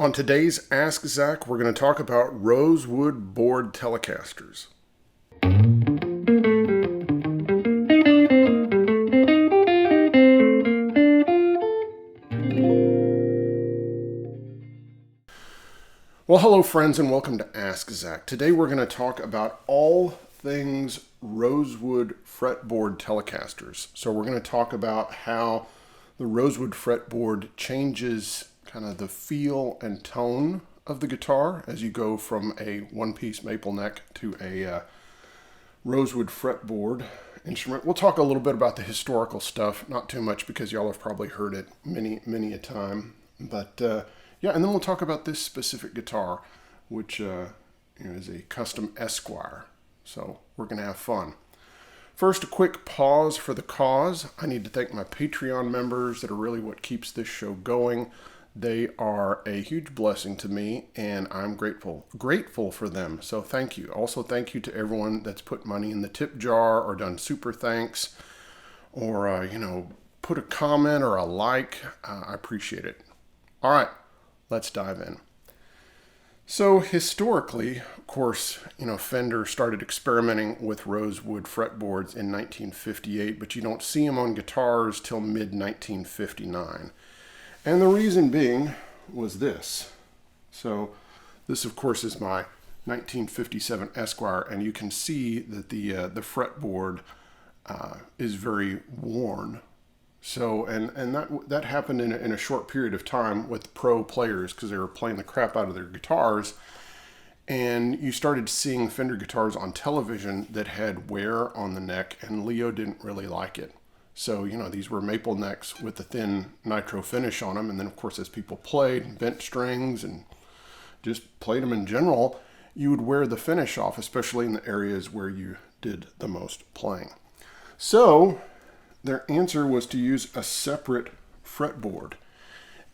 On today's Ask Zach, we're going to talk about rosewood-board Telecasters. Well, hello friends and welcome to Ask Zach. Today we're going to talk about all things rosewood fretboard Telecasters. So we're going to talk about how the rosewood fretboard changes kind of the feel and tone of the guitar as you go from a one-piece maple neck to a rosewood fretboard instrument. We'll talk a little bit about the historical stuff, not too much because y'all have probably heard it many a time. But yeah, and then we'll talk about this specific guitar, which is a Custom Esquire. So we're going to have fun. First, a quick pause for the cause. I need to thank my Patreon members that are really what keeps this show going. They are a huge blessing to me, and I'm grateful for them. So thank you. Also, thank you to everyone that's put money in the tip jar or done super thanks or, put a comment or a like. I appreciate it. All right, let's dive in. So historically, of course, Fender started experimenting with rosewood fretboards in 1958, but you don't see them on guitars till mid-1959. And the reason being was this. So this, of course, is my 1957 Esquire, and you can see that the fretboard is very worn. So, and that happened in a short period of time with pro players because they were playing the crap out of their guitars. And you started seeing Fender guitars on television that had wear on the neck, and Leo didn't really like it. So, these were maple necks with a thin nitro finish on them. And then, of course, as people played, bent strings, and just played them in general, you would wear the finish off, especially in the areas where you did the most playing. So their answer was to use a separate fretboard.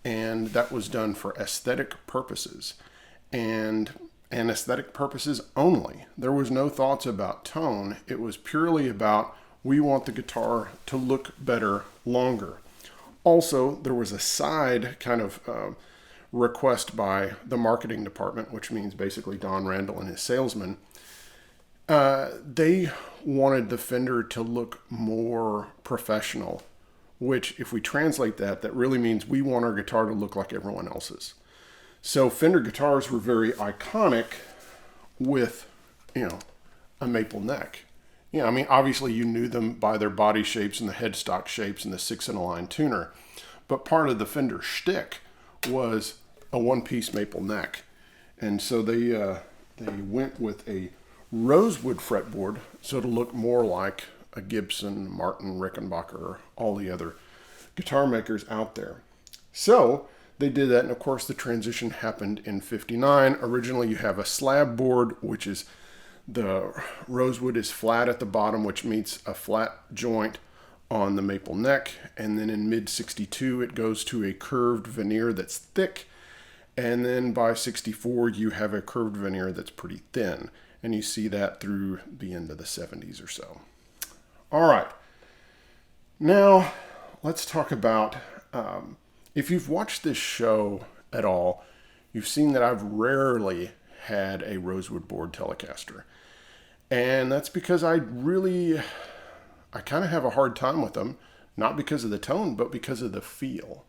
And that was done for aesthetic purposes. And aesthetic purposes only. There was no thoughts about tone. It was purely about we want the guitar to look better longer. Also, there was a side kind of request by the marketing department, which means basically Don Randall and his salesmen. They wanted the Fender to look more professional, which if we translate that really means we want our guitar to look like everyone else's. So Fender guitars were very iconic with, a maple neck. Yeah, obviously you knew them by their body shapes and the headstock shapes and the 6-in-a-line tuner. But part of the Fender shtick was a one-piece maple neck. And so they went with a rosewood fretboard so it'll look more like a Gibson, Martin, Rickenbacker, all the other guitar makers out there. So they did that, and of course the transition happened in '59. Originally you have a slab board, which is the rosewood is flat at the bottom, which meets a flat joint on the maple neck. And then in mid-62, it goes to a curved veneer that's thick. And then by 64, you have a curved veneer that's pretty thin. And you see that through the end of the 70s or so. All right. Now, let's talk about, if you've watched this show at all, you've seen that I've rarely had a rosewood board Telecaster. And that's because I kind of have a hard time with them, not because of the tone, but because of the feel.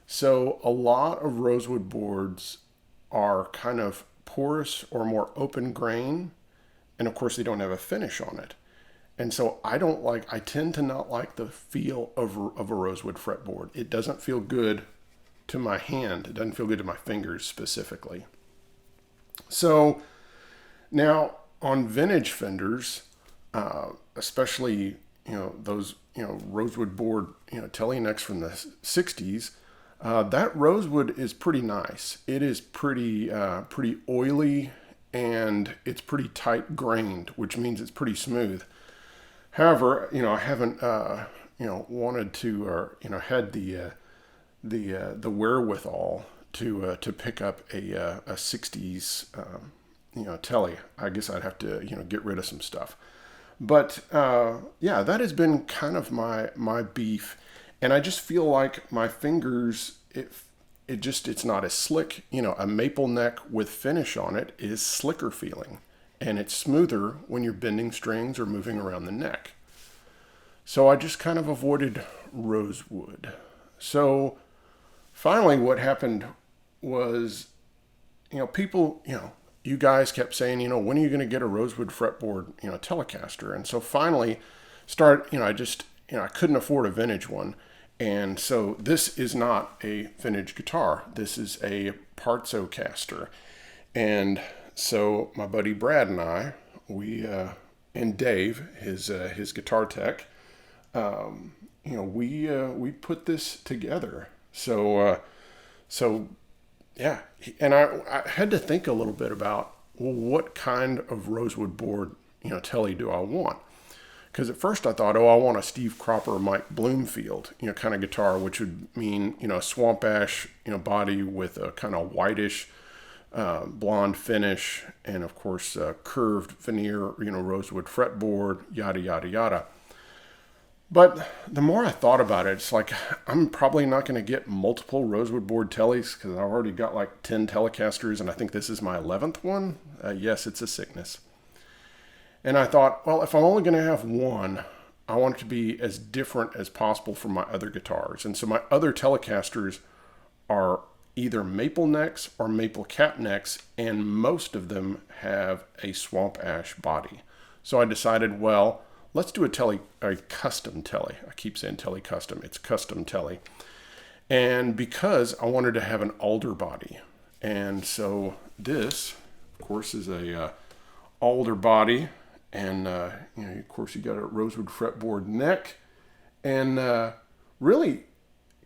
So a lot of rosewood boards are kind of porous or more open grain. And of course they don't have a finish on it. And so I tend to not like the feel of a rosewood fretboard. It doesn't feel good to my hand. It doesn't feel good to my fingers specifically. So now on vintage Fenders, especially, those, rosewood board, Tele necks from the 60s, that rosewood is pretty nice. It is pretty oily and it's pretty tight grained, which means it's pretty smooth. However, I haven't, wanted to, or, had the wherewithal to pick up a 60s, Tele. I guess I'd have to, get rid of some stuff. But yeah, that has been kind of my beef. And I just feel like my fingers, it's not as slick. A maple neck with finish on it is slicker feeling, and it's smoother when you're bending strings or moving around the neck. So I just kind of avoided rosewood. So finally what happened was, people, you guys kept saying, when are you going to get a rosewood fretboard, Telecaster? And so finally I couldn't afford a vintage one. And so this is not a vintage guitar. This is a Parts-O-Caster. And so my buddy Brad and I, and Dave, his guitar tech, we put this together. So yeah. And I had to think a little bit about, well, what kind of rosewood board, Tele do I want? Because at first I thought, I want a Steve Cropper, Mike Bloomfield, kind of guitar, which would mean, a swamp ash, body with a kind of whitish, blonde finish, and of course, curved veneer, rosewood fretboard, yada, yada, yada. But the more I thought about it, it's like, I'm probably not going to get multiple rosewood board Teles because I've already got like 10 Telecasters, and I think this is my 11th one. Yes, it's a sickness. And I thought, well, if I'm only going to have one, I want it to be as different as possible from my other guitars. And so my other Telecasters are either maple necks or maple cap necks, and most of them have a swamp ash body. So I decided, well, let's do a custom Tele. I keep saying Tele custom. It's custom Tele. And because I wanted to have an alder body. And so this, of course, is a alder body. And, of course, you got a rosewood fretboard neck. And really,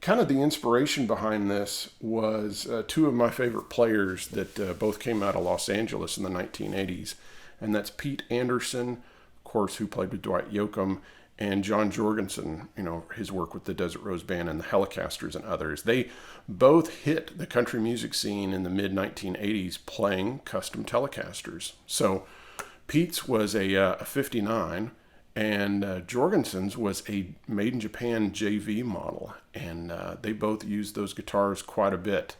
kind of the inspiration behind this was two of my favorite players that both came out of Los Angeles in the 1980s. And that's Pete Anderson, of course, who played with Dwight Yoakam, and John Jorgensen, his work with the Desert Rose Band and the Telecasters and others. They both hit the country music scene in the mid-1980s playing custom Telecasters. So Pete's was a 59, and Jorgensen's was a made in Japan JV model. And they both used those guitars quite a bit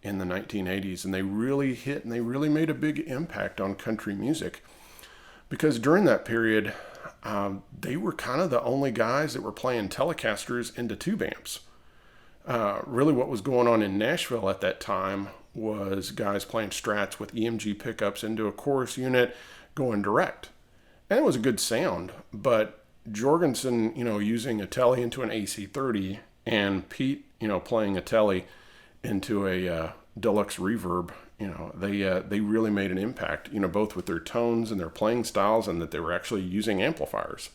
in the 1980s. And they really hit, and they really made a big impact on country music. Because during that period, they were kind of the only guys that were playing Telecasters into tube amps. Really what was going on in Nashville at that time was guys playing Strats with EMG pickups into a chorus unit going direct. And it was a good sound, but Jorgensen, using a Tele into an AC30, and Pete, playing a Tele into a deluxe reverb, they really made an impact, both with their tones and their playing styles, and that they were actually using amplifiers.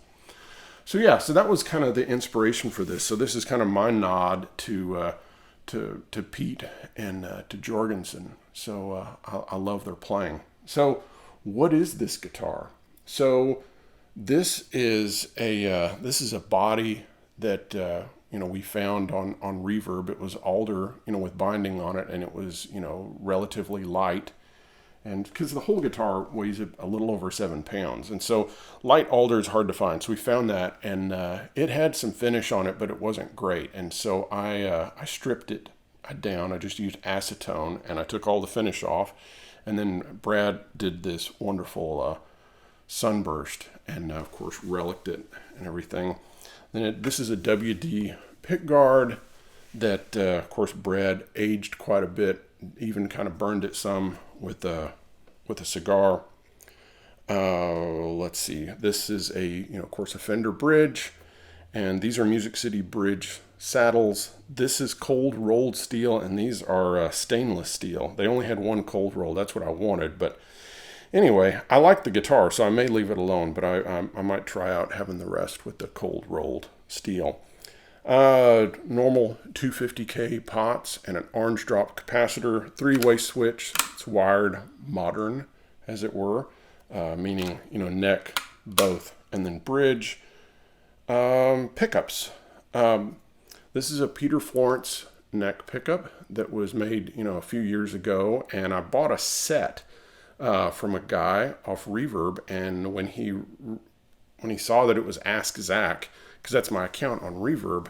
So that was kind of the inspiration for this. So this is kind of my nod to Pete and to Jorgensen. So I love their playing. So what is this guitar? So this is a body that we found on Reverb. It was alder, with binding on it, and it was relatively light. And because the whole guitar weighs a little over 7 pounds. And so light alder is hard to find. So we found that, and it had some finish on it, but it wasn't great. And so I stripped it down. I just used acetone, and I took all the finish off. And then Brad did this wonderful sunburst, and of course relicked it and everything. Then this is a WD pickguard that, of course, Brad aged quite a bit, even kind of burned it some with a cigar. Let's see. This is of course, a Fender bridge, and these are Music City bridge saddles. This is cold rolled steel, and these are stainless steel. They only had one cold roll. That's what I wanted, but anyway, I like the guitar, so I may leave it alone, but I might try out having the rest with the cold rolled steel. Normal 250K pots and an orange drop capacitor, 3-way switch. It's wired modern, as it were, meaning, neck, both, and then bridge. Pickups. This is a Peter Florence neck pickup that was made, a few years ago, and I bought a set from a guy off Reverb, and when he saw that it was Ask Zach, because that's my account on Reverb,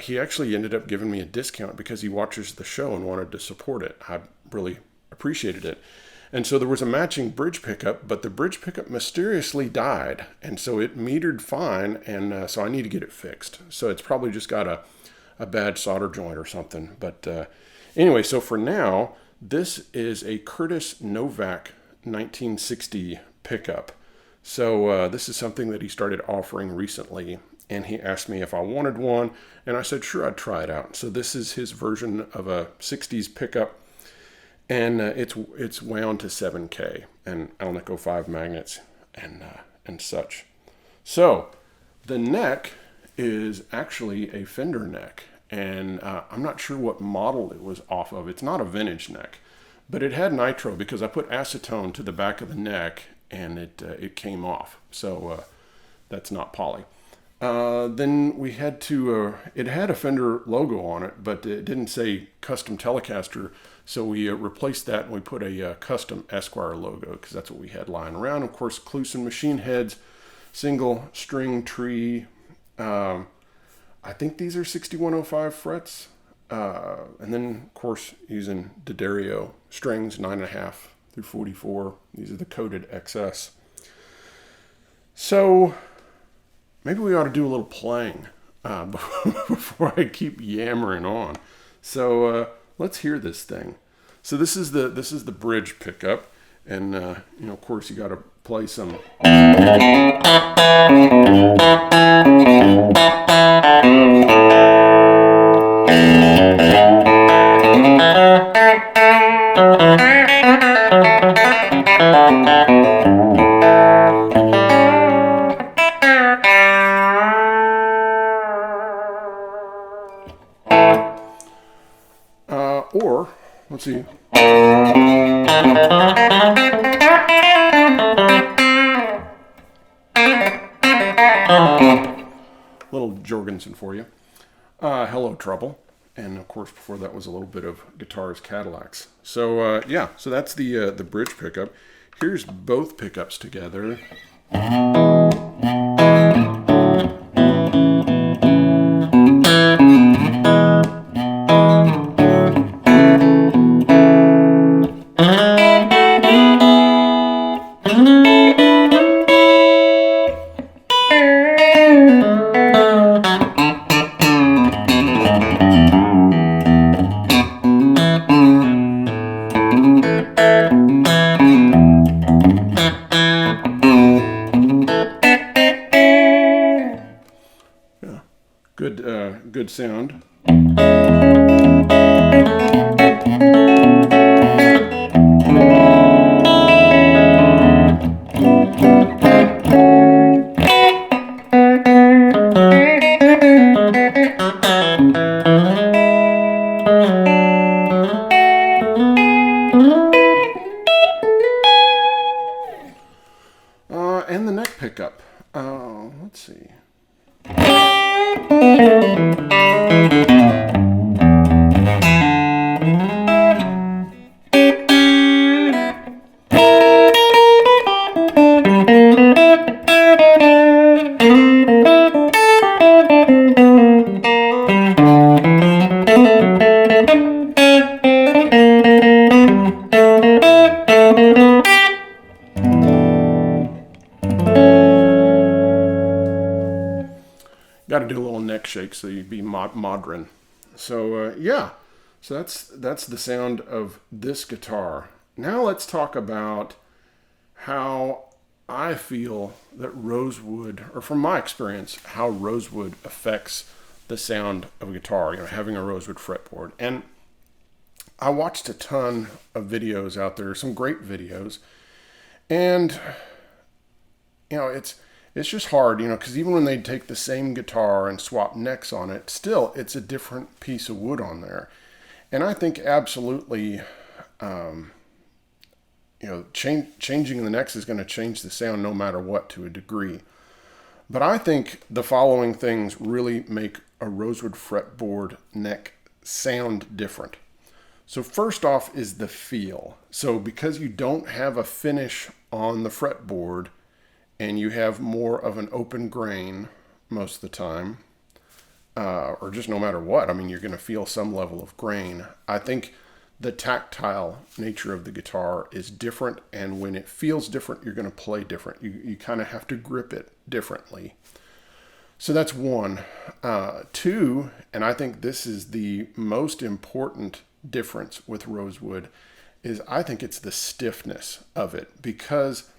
he actually ended up giving me a discount because he watches the show and wanted to support it. I really appreciated it. And so there was a matching bridge pickup, but the bridge pickup mysteriously died. And so it metered fine, and so I need to get it fixed. So it's probably just got a bad solder joint or something. But anyway, so for now, this is a Curtis Novak 1960 pickup. So this is something that he started offering recently, and he asked me if I wanted one, and I said sure, I'd try it out. So this is his version of a 60s pickup, and it's wound to 7K and Alnico 5 magnets and such. So the neck is actually a Fender neck, and I'm not sure what model it was off of. It's not a vintage neck, but it had nitro because I put acetone to the back of the neck and it came off. So that's not poly. Then we had to, it had a Fender logo on it, but it didn't say Custom Telecaster. So we replaced that and we put a Custom Esquire logo because that's what we had lying around. Of course, Clusen machine heads, single string tree. I think these are 6105 frets. And then, of course, using D'Addario strings, 9.5 through 44. These are the coated XS. So maybe we ought to do a little playing before I keep yammering on. So let's hear this thing. So this is the bridge pickup, and you know, of course, you got to play some. Or, let's see. Little Jorgensen for you. Hello, Trouble. And of course, before that was a little bit of Guitars Cadillacs. So yeah, so that's the bridge pickup. Here's both pickups together. Good sound. And the neck pickup. Let's see. Got to do a little neck shake so you'd be modern. So yeah, so that's the sound of this guitar. Now let's talk about how I feel that rosewood, or from my experience, how rosewood affects the sound of a guitar. You know, having a rosewood fretboard. And I watched a ton of videos out there, some great videos, and you know, it's just hard, you know, because even when they take the same guitar and swap necks on it, still it's a different piece of wood on there. And I think absolutely, you know, changing the necks is going to change the sound no matter what, to a degree. But I think the following things really make a rosewood fretboard neck sound different. So first off is the feel. So because you don't have a finish on the fretboard, and you have more of an open grain most of the time, or just no matter what. I mean, you're going to feel some level of grain. I think the tactile nature of the guitar is different, and when it feels different, you're going to play different. You kind of have to grip it differently. So that's one. Two, and I think this is the most important difference with rosewood, is I think it's the stiffness of it. Because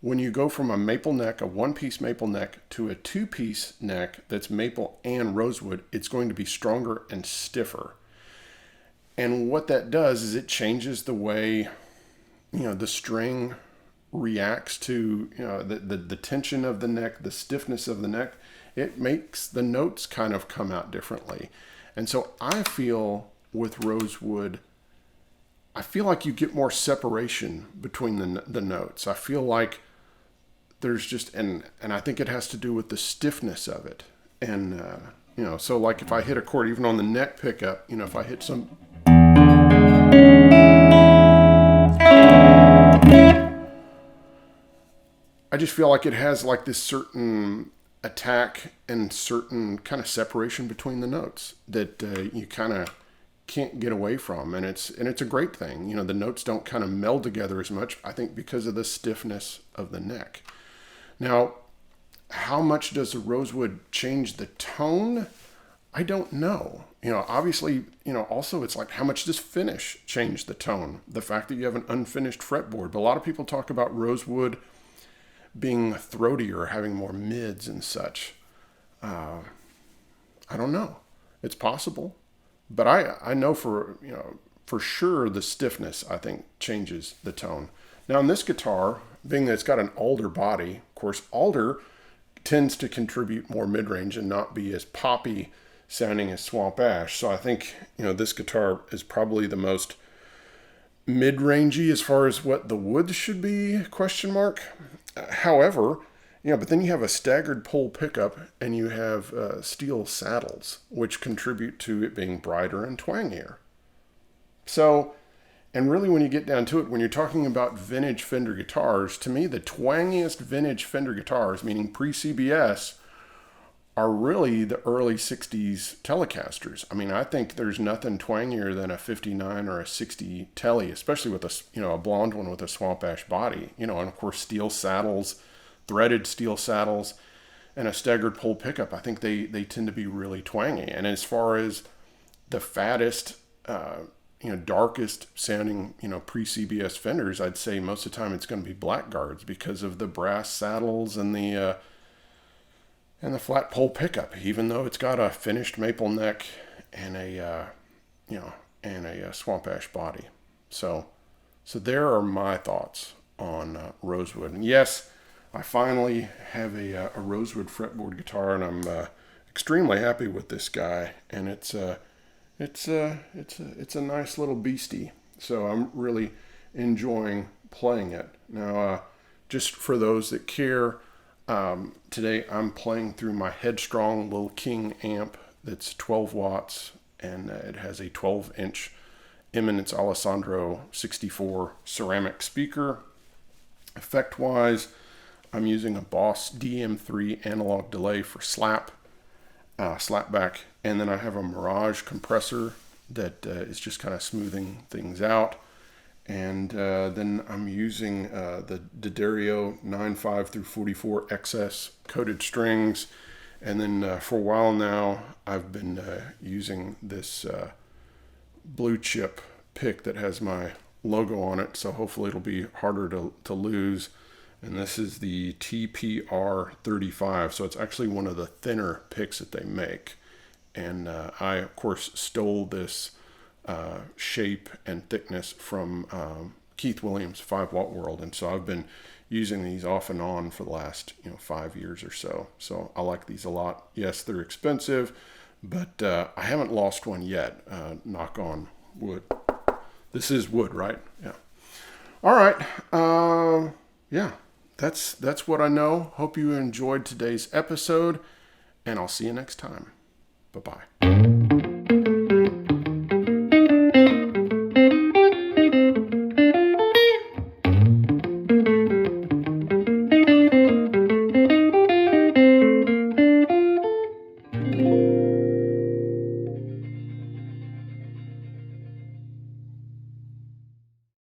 when you go from a maple neck, a one-piece maple neck, to a two-piece neck that's maple and rosewood, it's going to be stronger and stiffer. And what that does is it changes the way, the string reacts to, the tension of the neck, the stiffness of the neck. It makes the notes kind of come out differently. And so I feel with rosewood, I feel like you get more separation between the notes. I feel like there's just, and I think it has to do with the stiffness of it. And, so like if I hit a chord, even on the neck pickup, if I hit some, I just feel like it has like this certain attack and certain kind of separation between the notes that you kind of can't get away from, and it's a great thing. The notes don't kind of meld together as much, I think, because of the stiffness of the neck. Now, how much does the rosewood change the tone? I don't know. Obviously, also it's like, how much does finish change the tone? The fact that you have an unfinished fretboard. But a lot of people talk about rosewood being throatier or having more mids and such. I don't know. It's possible. But I know for sure the stiffness, I think, changes the tone. Now in this guitar, being that it's got an alder body, of course, alder tends to contribute more mid-range and not be as poppy sounding as swamp ash. So I think, this guitar is probably the most mid-rangey as far as what the wood should be, ? However, but then you have a staggered pole pickup and you have steel saddles, which contribute to it being brighter and twangier. So, and really when you get down to it, when you're talking about vintage Fender guitars, to me the twangiest vintage Fender guitars, meaning pre-CBS, are really the early 60s Telecasters. I mean, I think there's nothing twangier than a 59 or a 60 Tele, especially with a blonde one with a swamp ash body, and of course steel saddles, threaded steel saddles, and a staggered pole pickup. I think they tend to be really twangy. And as far as the fattest, darkest sounding, pre-CBS Fenders, I'd say most of the time it's going to be Blackguards because of the brass saddles and the flat pole pickup, even though it's got a finished maple neck and a swamp ash body. So there are my thoughts on rosewood. And yes, I finally have a rosewood fretboard guitar, and I'm extremely happy with this guy. And it's a nice little beastie. So I'm really enjoying playing it. Now, just for those that care, today I'm playing through my Headstrong Lil King amp that's 12 watts, and it has a 12-inch Eminence Alessandro 64 ceramic speaker. Effect-wise, I'm using a Boss DM3 analog delay for slapback, and then I have a Mirage compressor that is just kind of smoothing things out. And then I'm using the D'Addario 9.5 through 44 XS coated strings. And then for a while now, I've been using this blue chip pick that has my logo on it. So hopefully it'll be harder to lose. And this is the TPR 35. So it's actually one of the thinner picks that they make. And I, of course, stole this shape and thickness from Keith Williams' 5-Watt World, and so I've been using these off and on for the last 5 years or so. So I like these a lot. Yes, they're expensive, but I haven't lost one yet. Knock on wood. This is wood, right? Yeah. All right. Yeah, that's what I know. Hope you enjoyed today's episode, and I'll see you next time. Bye-bye.